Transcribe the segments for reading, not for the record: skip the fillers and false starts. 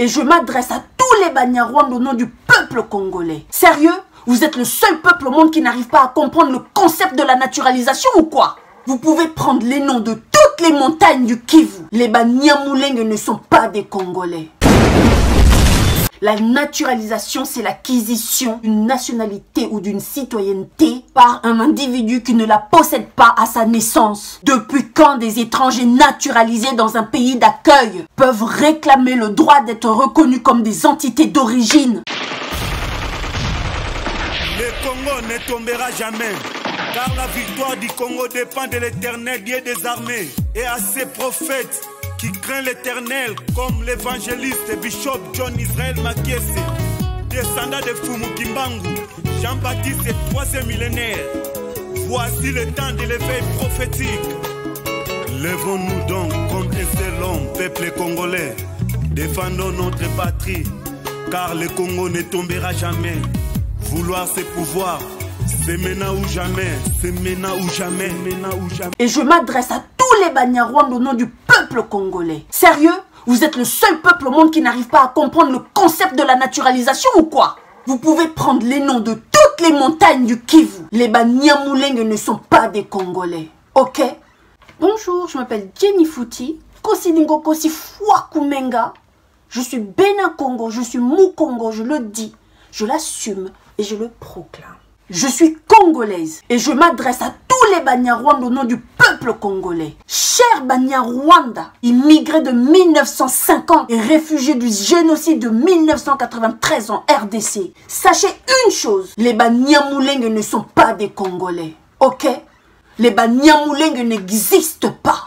Et je m'adresse à tous les Banyarwanda au nom du peuple congolais. Sérieux? Vous êtes le seul peuple au monde qui n'arrive pas à comprendre le concept de la naturalisation ou quoi? Vous pouvez prendre les noms de toutes les montagnes du Kivu. Les Banyamulenge ne sont pas des Congolais. La naturalisation, c'est l'acquisition d'une nationalité ou d'une citoyenneté par un individu qui ne la possède pas à sa naissance. Depuis quand des étrangers naturalisés dans un pays d'accueil peuvent réclamer le droit d'être reconnus comme des entités d'origine? Le Congo ne tombera jamais, car la victoire du Congo dépend de l'Éternel, Dieu des armées, et à ses prophètes qui craint l'Éternel, comme l'évangéliste Bishop John Israel Makiese, descendant de Fumu Kimbangu, Jean-Baptiste et 3e millénaire. Voici le temps de l'éveil prophétique. Lèvons-nous donc comme un seul homme, peuple congolais. Défendons notre patrie, car le Congo ne tombera jamais. Vouloir c'est pouvoir, c'est maintenant ou jamais, c'est maintenant ou jamais, maintenant ou jamais. Et je m'adresse à tous les Banyarwanda au nom du peuple congolais. Sérieux? Vous êtes le seul peuple au monde qui n'arrive pas à comprendre le concept de la naturalisation ou quoi? Vous pouvez prendre les noms de toutes les montagnes du Kivu. Les Banyamulenge ne sont pas des Congolais. Ok? Bonjour, je m'appelle Jenny Fouti, Kosidingo Kosi Fwakumenga. Je suis Bénin Congo, je suis Mou Congo, je le dis, je l'assume et je le proclame. Je suis congolaise et je m'adresse à tous les Banyarwanda au nom du peuple congolais. Chers Banyarwanda, immigrés de 1950 et réfugiés du génocide de 1993 en RDC, sachez une chose, les Banyamulenge ne sont pas des Congolais. Ok? Les Banyamulenge n'existent pas.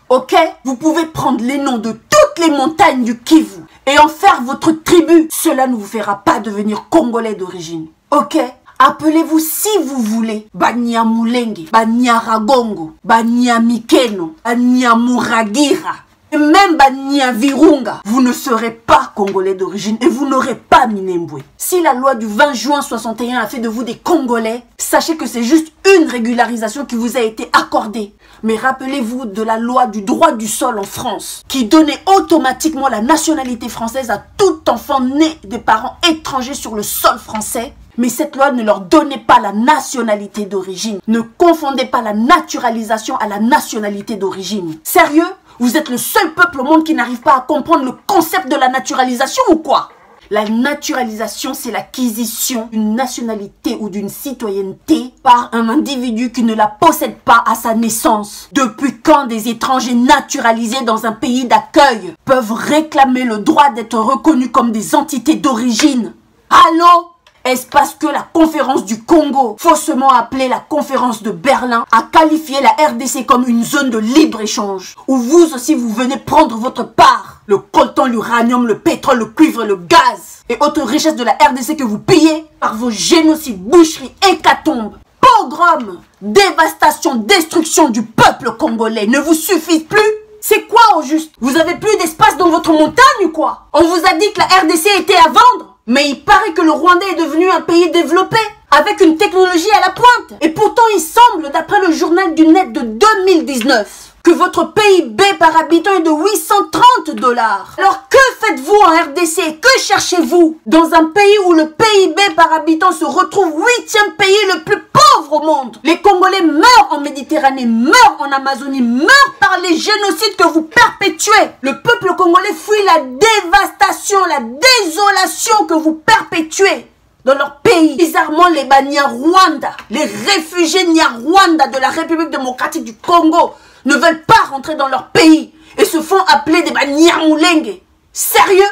Ok? Vous pouvez prendre les noms de toutes les montagnes du Kivu et en faire votre tribu. Cela ne vous fera pas devenir Congolais d'origine. Ok? Appelez-vous si vous voulez Banyamulenge, Banyaragongo, Banyamikeno, Banyamuragira, et même Banyavirunga. Vous ne serez pas Congolais d'origine et vous n'aurez pas Minembwe. Si la loi du 20 juin 61 a fait de vous des Congolais, sachez que c'est juste une régularisation qui vous a été accordée. Mais rappelez-vous de la loi du droit du sol en France, qui donnait automatiquement la nationalité française à tout enfant né de parents étrangers sur le sol français. Mais cette loi ne leur donnait pas la nationalité d'origine. Ne confondez pas la naturalisation à la nationalité d'origine. Sérieux? Vous êtes le seul peuple au monde qui n'arrive pas à comprendre le concept de la naturalisation ou quoi? La naturalisation, c'est l'acquisition d'une nationalité ou d'une citoyenneté par un individu qui ne la possède pas à sa naissance. Depuis quand des étrangers naturalisés dans un pays d'accueil peuvent réclamer le droit d'être reconnus comme des entités d'origine? Allô? Est-ce parce que la conférence du Congo, faussement appelée la conférence de Berlin, a qualifié la RDC comme une zone de libre-échange, où vous aussi vous venez prendre votre part? Le coltan, l'uranium, le pétrole, le cuivre, le gaz et autres richesses de la RDC que vous pillez par vos génocides, boucheries, hécatombes, pogroms, dévastation, destruction du peuple congolais ne vous suffisent plus? C'est quoi au juste? Vous avez plus d'espace dans votre montagne ou quoi? On vous a dit que la RDC était à vendre? Mais il paraît que le Rwanda est devenu un pays développé, avec une technologie à la pointe. Et pourtant, il semble, d'après le journal du net de 2019, que votre PIB par habitant est de 830 $. Alors que faites-vous en RDC? Que cherchez-vous dans un pays où le PIB par habitant se retrouve 8e pays le plus pauvre au monde? Les Congolais meurent en Méditerranée, meurent en Amazonie, meurent par les génocides que vous perpétuez. Le peuple congolais fuit la dévastation, la désolation que vous perpétuez dans leur pays. Bizarrement, les Banyarwanda, les réfugiés Nyarwanda de la République démocratique du Congo ne veulent pas rentrer dans leur pays et se font appeler des Banyamulenge. Sérieux?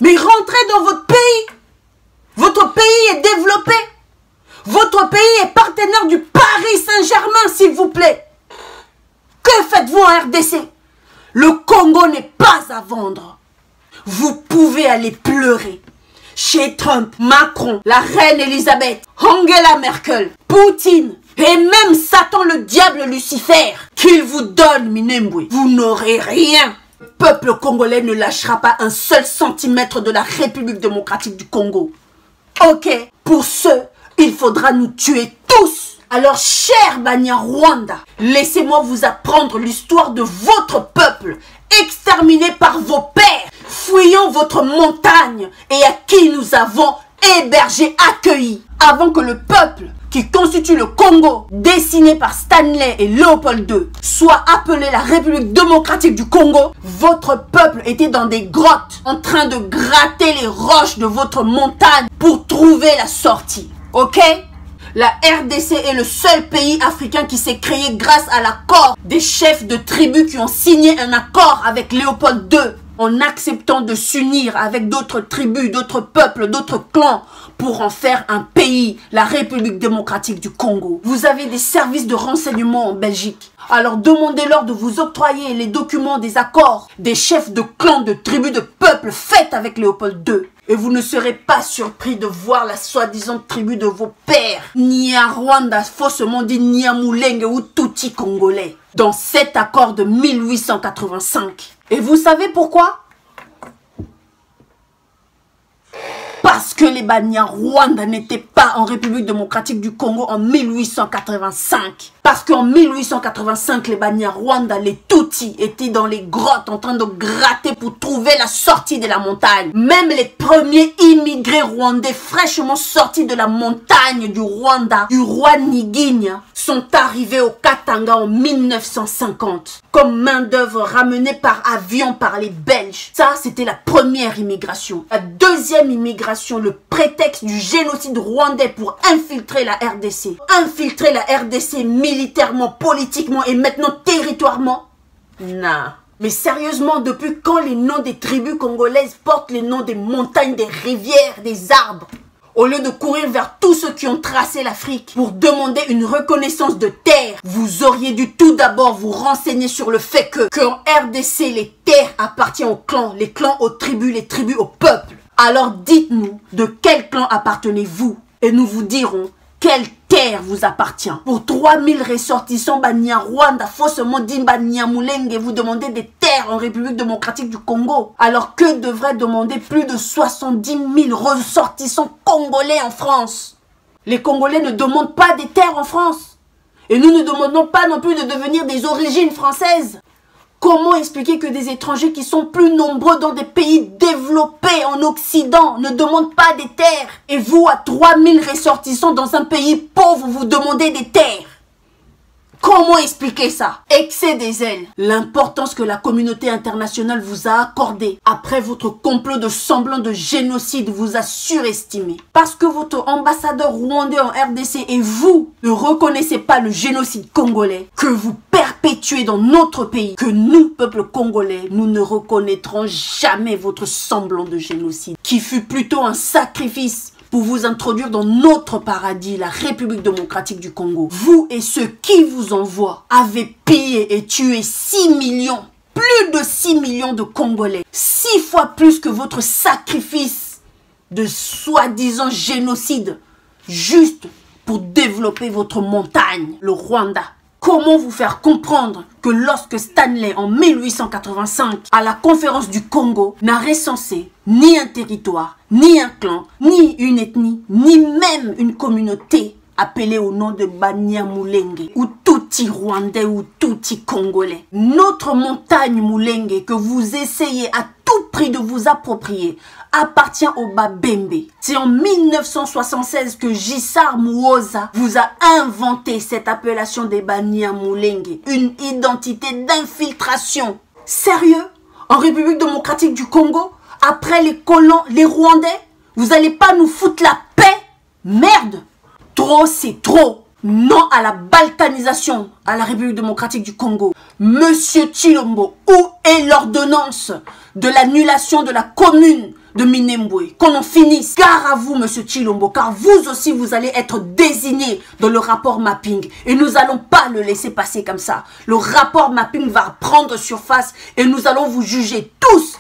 Mais rentrez dans votre pays. Votre pays est développé. Votre pays est partenaire du Paris Saint-Germain, s'il vous plaît. Que faites-vous en RDC? Le Congo n'est pas à vendre. Vous pouvez aller pleurer chez Trump, Macron, la reine Elisabeth, Angela Merkel, Poutine et même Satan le diable Lucifer. Qu'il vous donne Minembwe, vous n'aurez rien. Le peuple congolais ne lâchera pas un seul centimètre de la République démocratique du Congo. Ok, pour ce, il faudra nous tuer tous. Alors, cher Banyarwanda, laissez-moi vous apprendre l'histoire de votre peuple, exterminé par vos pères, fuyant votre montagne et à qui nous avons hébergé, accueilli, avant que le peuple qui constitue le Congo, dessiné par Stanley et Léopold II, soit appelé la République démocratique du Congo. Votre peuple était dans des grottes, en train de gratter les roches de votre montagne pour trouver la sortie. Ok? La RDC est le seul pays africain qui s'est créé grâce à l'accord des chefs de tribus qui ont signé un accord avec Léopold II en acceptant de s'unir avec d'autres tribus, d'autres peuples, d'autres clans pour en faire un pays, la République démocratique du Congo. Vous avez des services de renseignement en Belgique. Alors demandez-leur de vous octroyer les documents des accords des chefs de clans, de tribus, de peuples faits avec Léopold II. Et vous ne serez pas surpris de voir la soi-disant tribu de vos pères, Nyarwanda, faussement dit Nyamulenge ou Tutsi congolais, dans cet accord de 1885. Et vous savez pourquoi? Parce que les Banyarwanda n'étaient pas en République démocratique du Congo en 1885. Parce qu'en 1885, les Banyarwanda, les Tutsis, étaient dans les grottes en train de gratter pour trouver la sortie de la montagne. Même les premiers immigrés rwandais fraîchement sortis de la montagne du Rwanda, du roi Niginya, sont arrivés au Katanga en 1950 comme main-d'œuvre ramenée par avion par les Belges. Ça, c'était la première immigration. La deuxième immigration, le prétexte du génocide rwandais pour infiltrer la RDC. Infiltrer la RDC militairement, politiquement et maintenant territorialement. Non. Mais sérieusement, depuis quand les noms des tribus congolaises portent les noms des montagnes, des rivières, des arbres? Au lieu de courir vers tous ceux qui ont tracé l'Afrique pour demander une reconnaissance de terre, vous auriez dû tout d'abord vous renseigner sur le fait qu'en RDC, les terres appartiennent aux clans, les clans aux tribus, les tribus au peuple. Alors dites-nous de quel clan appartenez-vous et nous vous dirons quelle terre vous appartient. Pour 3000 ressortissants Banyarwanda, faussement dit Banyamulenge, vous demandez des terres en République démocratique du Congo. Alors que devraient demander plus de 70 000 ressortissants congolais en France? Les Congolais ne demandent pas des terres en France. Et nous ne demandons pas non plus de devenir des origines françaises. Comment expliquer que des étrangers qui sont plus nombreux dans des pays développés en Occident ne demandent pas des terres? Et vous, à 3000 ressortissants dans un pays pauvre, vous demandez des terres? Comment expliquer ça? Excès des ailes. L'importance que la communauté internationale vous a accordée après votre complot de semblant de génocide vous a surestimé. Parce que votre ambassadeur rwandais en RDC et vous ne reconnaissez pas le génocide congolais que vous perpétuez dans notre pays, que nous, peuple congolais, nous ne reconnaîtrons jamais votre semblant de génocide, qui fut plutôt un sacrifice pour vous introduire dans notre paradis, la République démocratique du Congo. Vous et ceux qui vous envoient avez pillé et tué 6 millions, plus de 6 millions de Congolais. 6 fois plus que votre sacrifice de soi-disant génocide, juste pour développer votre montagne, le Rwanda. Comment vous faire comprendre que lorsque Stanley, en 1885, à la conférence du Congo, n'a recensé ni un territoire, ni un clan, ni une ethnie, ni même une communauté appelée au nom de Banyamulenge, ou Tutsi Rwandais ou Tutsi Congolais. Notre montagne Mulenge que vous essayez à tout prix de vous approprier appartient au Babembe. C'est en 1976 que Giscard Muoza vous a inventé cette appellation des Banyamulenge, une identité d'infiltration. Sérieux? En République démocratique du Congo, après les colons, les Rwandais, vous n'allez pas nous foutre la paix? Merde! Trop, c'est trop. Non à la balkanisation à la République démocratique du Congo. Monsieur Tshilombo, où est l'ordonnance de l'annulation de la commune de Minembwe? Qu'on en finisse. Gare à vous, monsieur Tshilombo, car vous aussi, vous allez être désigné dans le rapport mapping. Et nous n'allons pas le laisser passer comme ça. Le rapport mapping va prendre surface et nous allons vous juger tous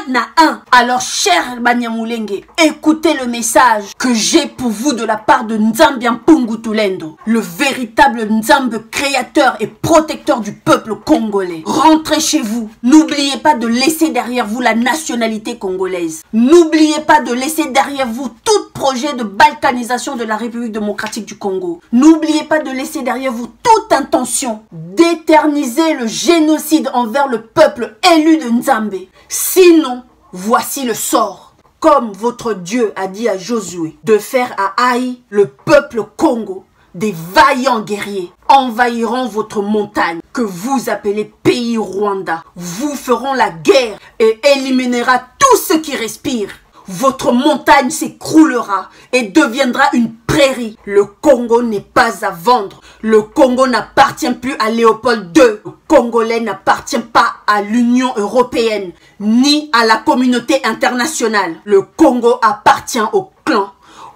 un à un. Alors, cher Banyamulenge, écoutez le message que j'ai pour vous de la part de Nzambi Mpungu Tulendo, le véritable Nzambe créateur et protecteur du peuple congolais. Rentrez chez vous. N'oubliez pas de laisser derrière vous la nationalité congolaise. N'oubliez pas de laisser derrière vous tout projet de balkanisation de la République démocratique du Congo. N'oubliez pas de laisser derrière vous toute intention d'éterniser le génocide envers le peuple élu de Nzambe. Sinon, Voici le sort. Comme votre Dieu a dit à Josué de faire à Haï, le peuple Congo, des vaillants guerriers envahiront votre montagne que vous appelez pays Rwanda. Vous feront la guerre et éliminera tout ce qui respire. Votre montagne s'écroulera et deviendra une prairie. Le Congo n'est pas à vendre. Le Congo n'appartient plus à Léopold II. Le Congolais n'appartient pas à l'Union européenne ni à la communauté internationale. Le Congo appartient aux clans,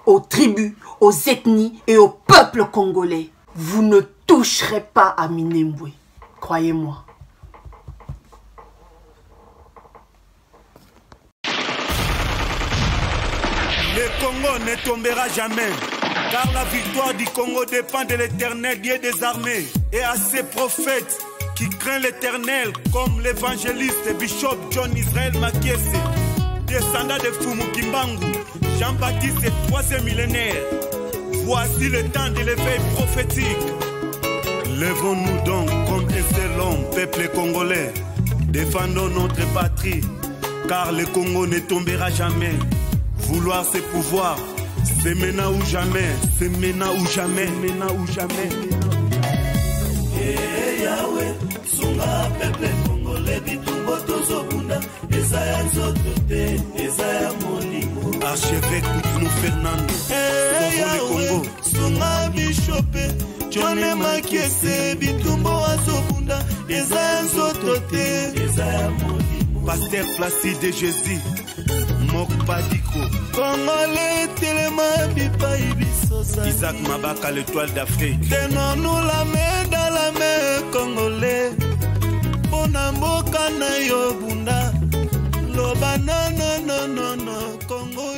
aux tribus, aux ethnies et au peuple congolais. Vous ne toucherez pas à Minembwe. Croyez-moi. Le Congo ne tombera jamais, car la victoire du Congo dépend de l'Éternel, Dieu des armées, et à ses prophètes qui craignent l'Éternel, comme l'évangéliste Bishop John Israel Makiese, descendant de Fumu Kimbangu, Jean-Baptiste, 3e millénaire. Voici le temps de l'éveil prophétique. Lèvons-nous donc comme un seul homme, peuple congolais. Défendons notre patrie, car le Congo ne tombera jamais. Vouloir c'est pouvoir, c'est maintenant ou jamais, c'est maintenant ou jamais, maintenant ou jamais. Yahweh, sunga peuple congolais, bitumbo tozobunda, Ezaya nzotote, Ezaya molimo. Archevêque Koutounou Fernando, Yahweh, sunga bishopé, John Makiese, bitumbo azobunda, Ezaya nzotote, Ezaya molimo. Pasteur Placide Jésus. Mokpadiko Congolais Téléma Bipaï Bissosa Isaac Mabaka l'étoile d'Afrique. Tenons-nous la main dans la main Congolais. Bonamboka na yo bunda. Loba non non non non non Congo